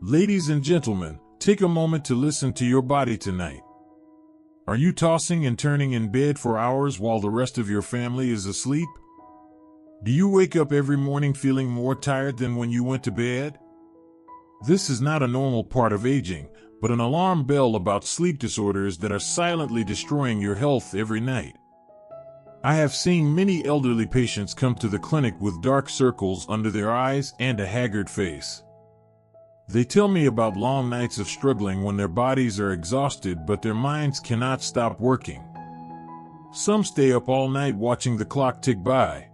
Ladies and gentlemen, take a moment to listen to your body tonight. Are you tossing and turning in bed for hours while the rest of your family is asleep? Do you wake up every morning feeling more tired than when you went to bed? This is not a normal part of aging, but an alarm bell about sleep disorders that are silently destroying your health every night. I have seen many elderly patients come to the clinic with dark circles under their eyes and a haggard face. They tell me about long nights of struggling when their bodies are exhausted but their minds cannot stop working. Some stay up all night watching the clock tick by.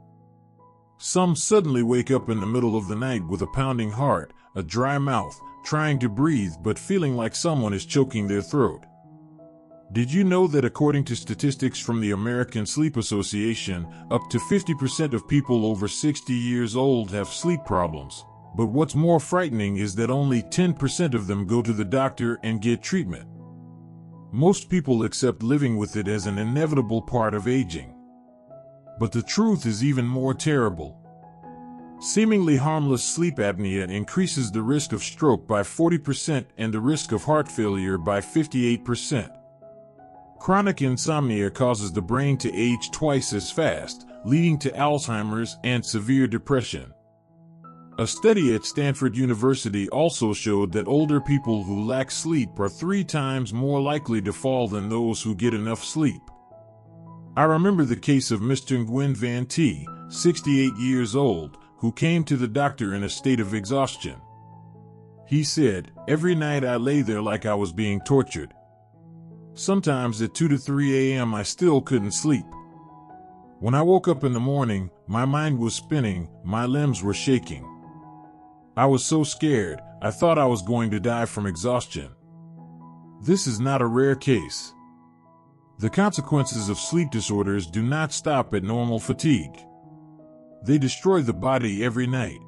Some suddenly wake up in the middle of the night with a pounding heart, a dry mouth, trying to breathe but feeling like someone is choking their throat. Did you know that according to statistics from the American Sleep Association, up to 50% of people over 60 years old have sleep problems? But what's more frightening is that only 10% of them go to the doctor and get treatment. Most people accept living with it as an inevitable part of aging. But the truth is even more terrible. Seemingly harmless sleep apnea increases the risk of stroke by 40% and the risk of heart failure by 58%. Chronic insomnia causes the brain to age twice as fast, leading to Alzheimer's and severe depression. A study at Stanford University also showed that older people who lack sleep are 3 times more likely to fall than those who get enough sleep. I remember the case of Mr. Nguyen Van T, 68 years old, who came to the doctor in a state of exhaustion. He said, "Every night I lay there like I was being tortured. Sometimes at 2 to 3 a.m. I still couldn't sleep. When I woke up in the morning, my mind was spinning, my limbs were shaking. I was so scared, I thought I was going to die from exhaustion." This is not a rare case. The consequences of sleep disorders do not stop at normal fatigue. They destroy the body every night.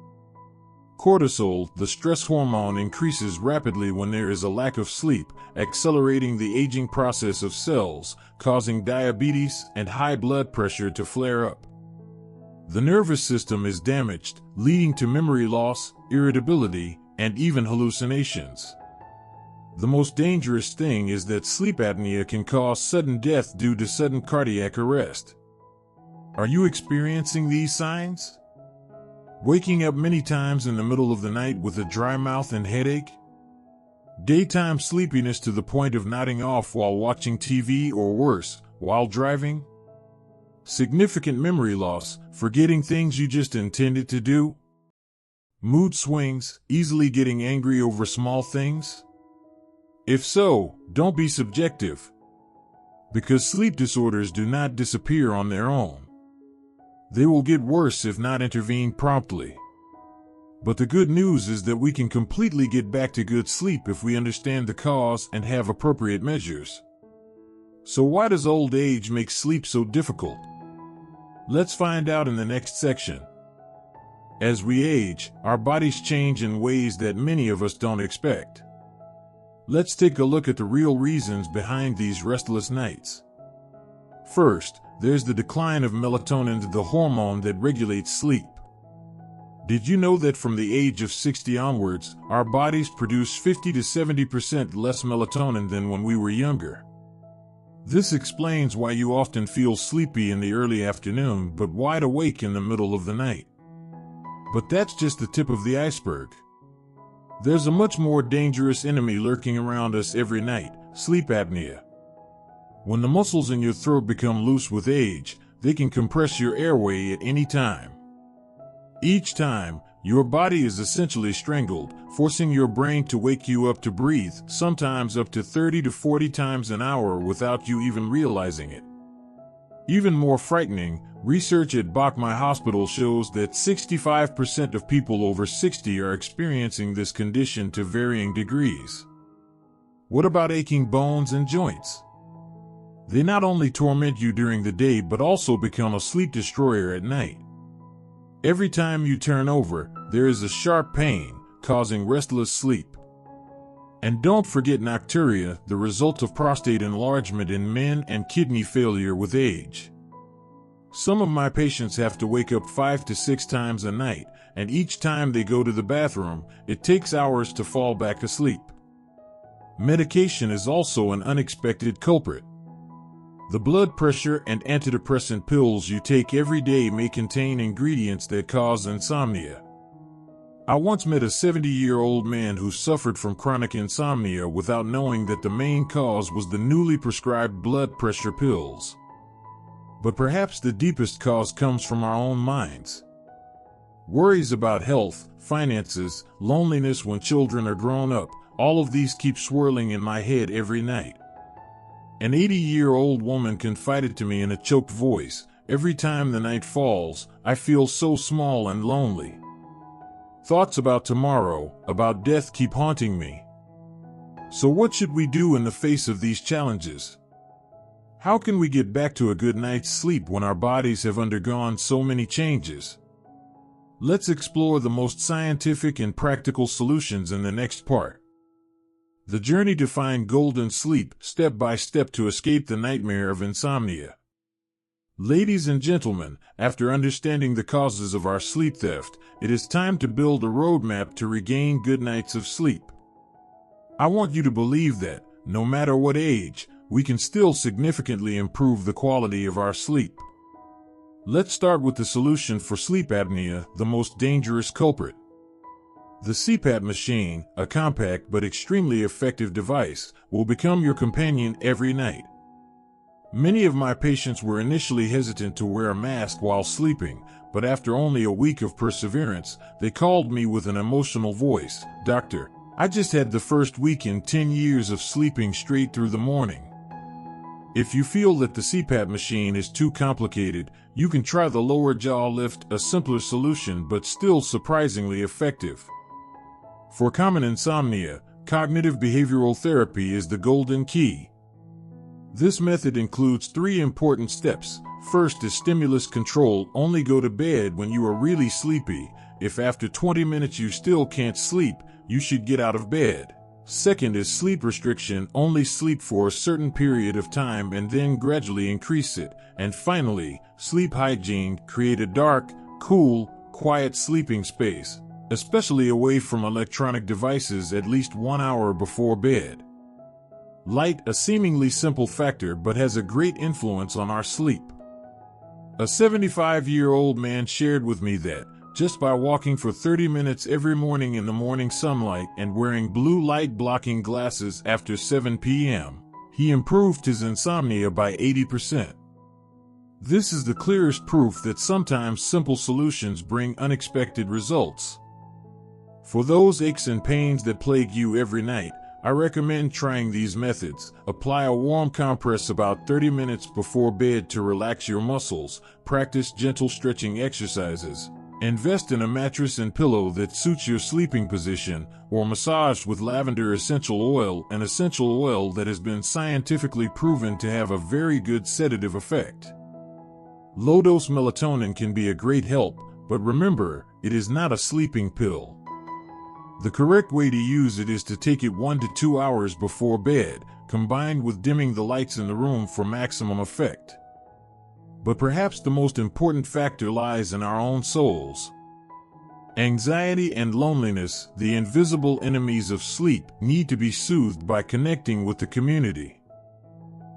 Cortisol, the stress hormone, increases rapidly when there is a lack of sleep, accelerating the aging process of cells, causing diabetes and high blood pressure to flare up. The nervous system is damaged, leading to memory loss, irritability, and even hallucinations. The most dangerous thing is that sleep apnea can cause sudden death due to sudden cardiac arrest. Are you experiencing these signs? Waking up many times in the middle of the night with a dry mouth and headache? Daytime sleepiness to the point of nodding off while watching TV or worse, while driving? Significant memory loss, forgetting things you just intended to do? Mood swings, easily getting angry over small things? If so, don't be subjective. Because sleep disorders do not disappear on their own. They will get worse if not intervened promptly. But the good news is that we can completely get back to good sleep if we understand the cause and have appropriate measures. So why does old age make sleep so difficult? Let's find out in the next section. As we age, our bodies change in ways that many of us don't expect. Let's take a look at the real reasons behind these restless nights. First, there's the decline of melatonin, the hormone that regulates sleep. Did you know that from the age of 60 onwards, our bodies produce 50 to 70% less melatonin than when we were younger? This explains why you often feel sleepy in the early afternoon but wide awake in the middle of the night. But that's just the tip of the iceberg. There's a much more dangerous enemy lurking around us every night: sleep apnea. When the muscles in your throat become loose with age, they can compress your airway at any time. Each time, your body is essentially strangled, forcing your brain to wake you up to breathe, sometimes up to 30 to 40 times an hour without you even realizing it. Even more frightening, research at Bachmai Hospital shows that 65% of people over 60 are experiencing this condition to varying degrees. What about aching bones and joints? They not only torment you during the day but also become a sleep destroyer at night. Every time you turn over, there is a sharp pain, causing restless sleep. And don't forget nocturia, the result of prostate enlargement in men and kidney failure with age. Some of my patients have to wake up 5 to 6 times a night, and each time they go to the bathroom, it takes hours to fall back asleep. Medication is also an unexpected culprit. The blood pressure and antidepressant pills you take every day may contain ingredients that cause insomnia. I once met a 70-year-old man who suffered from chronic insomnia without knowing that the main cause was the newly prescribed blood pressure pills. But perhaps the deepest cause comes from our own minds. Worries about health, finances, loneliness when children are grown up, all of these keep swirling in my head every night. An 80-year-old woman confided to me in a choked voice, "Every time the night falls, I feel so small and lonely. Thoughts about tomorrow, about death keep haunting me." So what should we do in the face of these challenges? How can we get back to a good night's sleep when our bodies have undergone so many changes? Let's explore the most scientific and practical solutions in the next part. The journey to find golden sleep, step by step to escape the nightmare of insomnia. Ladies and gentlemen, after understanding the causes of our sleep theft, it is time to build a roadmap to regain good nights of sleep. I want you to believe that, no matter what age, we can still significantly improve the quality of our sleep. Let's start with the solution for sleep apnea, the most dangerous culprit. The CPAP machine, a compact but extremely effective device, will become your companion every night. Many of my patients were initially hesitant to wear a mask while sleeping, but after only a week of perseverance, they called me with an emotional voice, "Doctor, I just had the first week in 10 years of sleeping straight through the morning." If you feel that the CPAP machine is too complicated, you can try the lower jaw lift, a simpler solution but still surprisingly effective. For common insomnia, cognitive behavioral therapy is the golden key. This method includes 3 important steps. First is stimulus control. Only go to bed when you are really sleepy. If after 20 minutes you still can't sleep, you should get out of bed. Second is sleep restriction. Only sleep for a certain period of time and then gradually increase it. And finally, sleep hygiene. Create a dark, cool, quiet sleeping space, especially away from electronic devices at least 1 hour before bed. Light, a seemingly simple factor but has a great influence on our sleep. A 75-year-old man shared with me that, just by walking for 30 minutes every morning in the morning sunlight and wearing blue light blocking glasses after 7 p.m., he improved his insomnia by 80%. This is the clearest proof that sometimes simple solutions bring unexpected results. For those aches and pains that plague you every night, I recommend trying these methods. Apply a warm compress about 30 minutes before bed to relax your muscles, practice gentle stretching exercises, invest in a mattress and pillow that suits your sleeping position, or massage with lavender essential oil, an essential oil that has been scientifically proven to have a very good sedative effect. Low-dose melatonin can be a great help, but remember, it is not a sleeping pill. The correct way to use it is to take it 1 to 2 hours before bed, combined with dimming the lights in the room for maximum effect. But perhaps the most important factor lies in our own souls. Anxiety and loneliness, the invisible enemies of sleep, need to be soothed by connecting with the community.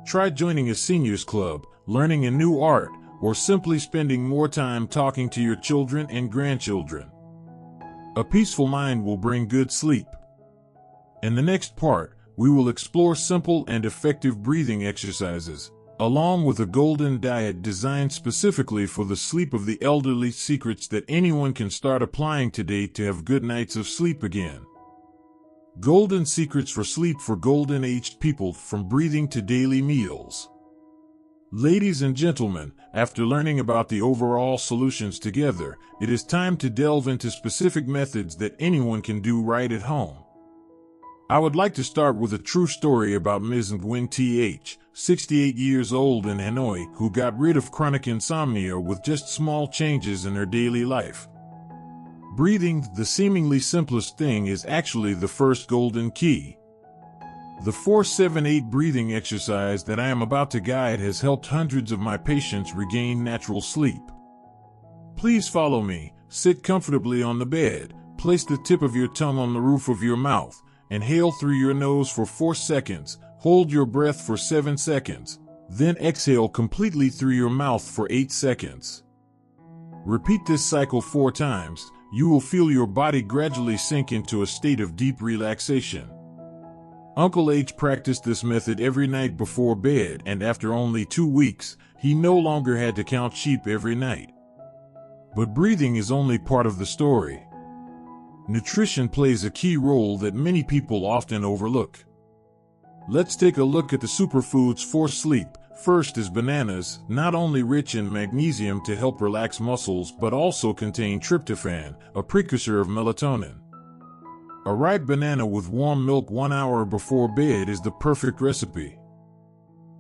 Try joining a seniors club, learning a new art, or simply spending more time talking to your children and grandchildren. A peaceful mind will bring good sleep. In the next part, we will explore simple and effective breathing exercises, along with a golden diet designed specifically for the sleep of the elderly, secrets that anyone can start applying today to have good nights of sleep again. Golden secrets for sleep for golden-aged people, from breathing to daily meals. Ladies and gentlemen, after learning about the overall solutions together, it is time to delve into specific methods that anyone can do right at home. I would like to start with a true story about Ms. Nguyen Th, 68 years old in Hanoi, who got rid of chronic insomnia with just small changes in her daily life. Breathing, the seemingly simplest thing, is actually the first golden key. The 4-7-8 breathing exercise that I am about to guide has helped hundreds of my patients regain natural sleep. Please follow me. Sit comfortably on the bed, place the tip of your tongue on the roof of your mouth, inhale through your nose for 4 seconds, hold your breath for 7 seconds, then exhale completely through your mouth for 8 seconds. Repeat this cycle 4 times. You will feel your body gradually sink into a state of deep relaxation. Uncle H practiced this method every night before bed, and after only 2 weeks, he no longer had to count sheep every night. But breathing is only part of the story. Nutrition plays a key role that many people often overlook. Let's take a look at the superfoods for sleep. First is bananas, not only rich in magnesium to help relax muscles but also contain tryptophan, a precursor of melatonin. A ripe banana with warm milk 1 hour before bed is the perfect recipe.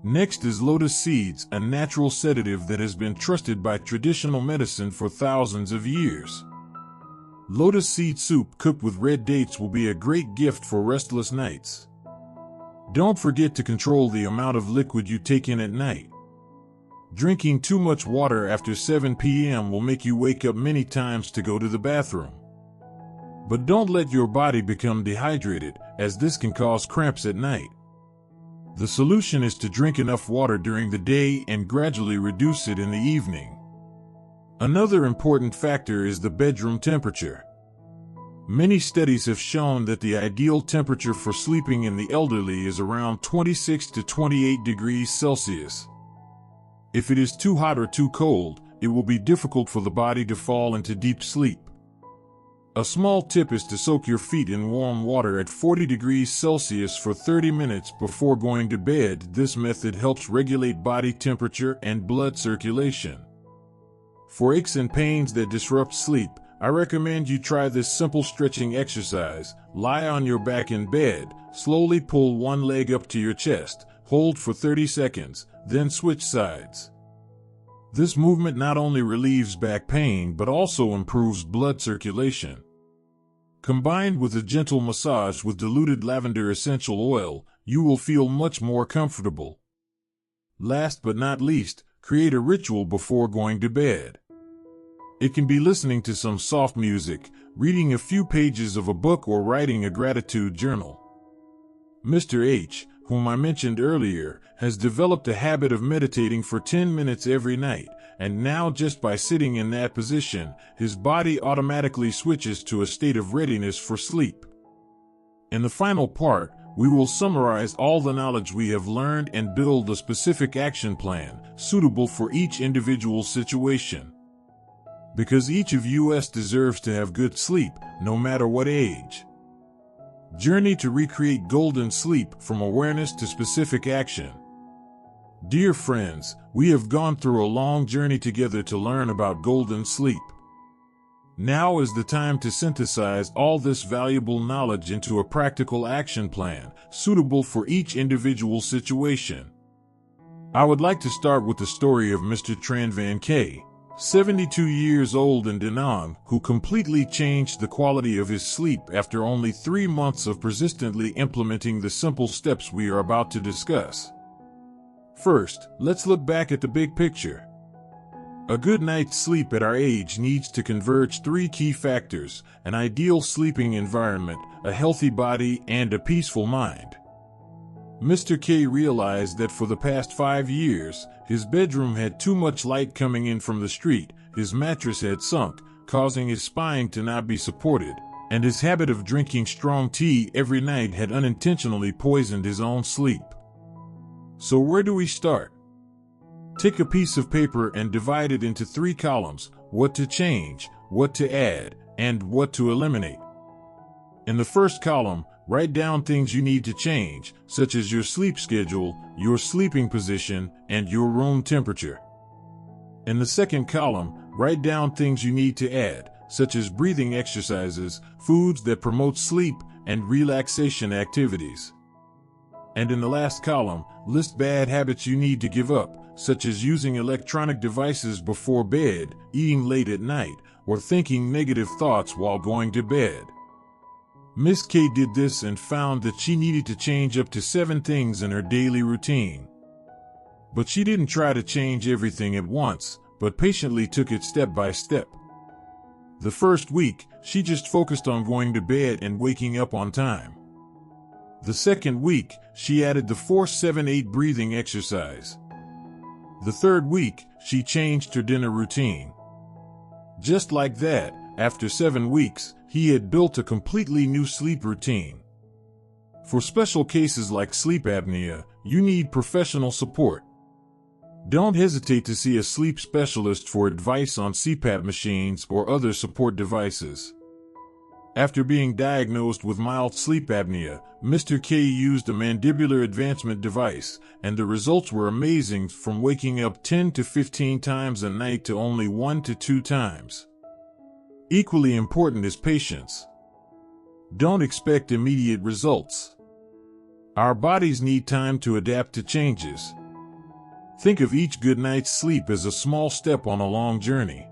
Next is lotus seeds, a natural sedative that has been trusted by traditional medicine for thousands of years. Lotus seed soup cooked with red dates will be a great gift for restless nights. Don't forget to control the amount of liquid you take in at night. Drinking too much water after 7 p.m. will make you wake up many times to go to the bathroom. But don't let your body become dehydrated, as this can cause cramps at night. The solution is to drink enough water during the day and gradually reduce it in the evening. Another important factor is the bedroom temperature. Many studies have shown that the ideal temperature for sleeping in the elderly is around 26 to 28 degrees Celsius. If it is too hot or too cold, it will be difficult for the body to fall into deep sleep. A small tip is to soak your feet in warm water at 40 degrees Celsius for 30 minutes before going to bed. This method helps regulate body temperature and blood circulation. For aches and pains that disrupt sleep, I recommend you try this simple stretching exercise. Lie on your back in bed, slowly pull one leg up to your chest, hold for 30 seconds, then switch sides. This movement not only relieves back pain but also improves blood circulation. Combined with a gentle massage with diluted lavender essential oil, you will feel much more comfortable. Last but not least, create a ritual before going to bed. It can be listening to some soft music, reading a few pages of a book, or writing a gratitude journal. Mr. H, whom I mentioned earlier, has developed a habit of meditating for 10 minutes every night, and now just by sitting in that position, his body automatically switches to a state of readiness for sleep. In the final part, we will summarize all the knowledge we have learned and build a specific action plan, suitable for each individual situation. Because each of us deserves to have good sleep, no matter what age. Journey to recreate golden sleep, from awareness to specific action. Dear friends, we have gone through a long journey together to learn about golden sleep. Now is the time to synthesize all this valuable knowledge into a practical action plan, suitable for each individual situation. I would like to start with the story of Mr. Tran Van K, 72 years old in Da Nang, who completely changed the quality of his sleep after only 3 months of persistently implementing the simple steps we are about to discuss. First, let's look back at the big picture. A good night's sleep at our age needs to converge 3 key factors: an ideal sleeping environment, a healthy body, and a peaceful mind. Mr. K realized that for the past 5 years, his bedroom had too much light coming in from the street, his mattress had sunk, causing his spine to not be supported, and his habit of drinking strong tea every night had unintentionally poisoned his own sleep. So where do we start? Take a piece of paper and divide it into 3 columns: what to change, what to add, and what to eliminate. In the first column, write down things you need to change, such as your sleep schedule, your sleeping position, and your room temperature. In the second column, write down things you need to add, such as breathing exercises, foods that promote sleep, and relaxation activities. And in the last column, list bad habits you need to give up, such as using electronic devices before bed, eating late at night, or thinking negative thoughts while going to bed. Miss K did this and found that she needed to change up to 7 things in her daily routine. But she didn't try to change everything at once, but patiently took it step by step. The first week, she just focused on going to bed and waking up on time. The second week, she added the 4-7-8 breathing exercise. The third week, she changed her dinner routine. Just like that, after 7 weeks, he had built a completely new sleep routine. For special cases like sleep apnea, you need professional support. Don't hesitate to see a sleep specialist for advice on CPAP machines or other support devices. After being diagnosed with mild sleep apnea, Mr. K used a mandibular advancement device, and the results were amazing, from waking up 10 to 15 times a night to only 1 to 2 times. Equally important is patience. Don't expect immediate results. Our bodies need time to adapt to changes. Think of each good night's sleep as a small step on a long journey.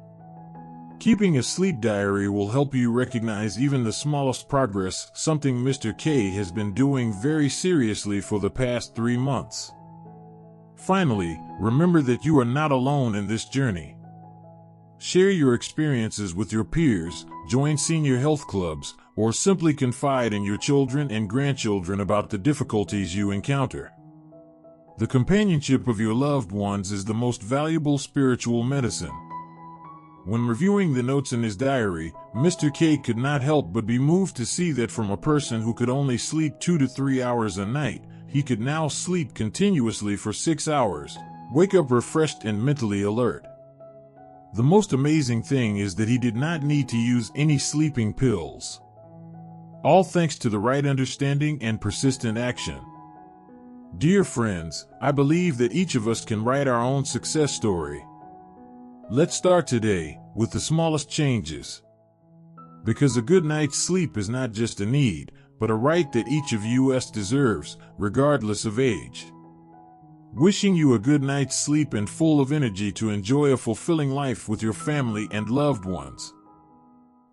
Keeping a sleep diary will help you recognize even the smallest progress, something Mr. K has been doing very seriously for the past 3 months. Finally, remember that you are not alone in this journey. Share your experiences with your peers, join senior health clubs, or simply confide in your children and grandchildren about the difficulties you encounter. The companionship of your loved ones is the most valuable spiritual medicine. When reviewing the notes in his diary, Mr. K could not help but be moved to see that from a person who could only sleep 2 to 3 hours a night, he could now sleep continuously for 6 hours, wake up refreshed and mentally alert. The most amazing thing is that he did not need to use any sleeping pills. All thanks to the right understanding and persistent action. Dear friends, I believe that each of us can write our own success story. Let's start today with the smallest changes. Because a good night's sleep is not just a need, but a right that each of us deserves, regardless of age. Wishing you a good night's sleep and full of energy to enjoy a fulfilling life with your family and loved ones.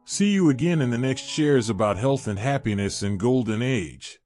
See you again in the next shares about health and happiness in Golden Age.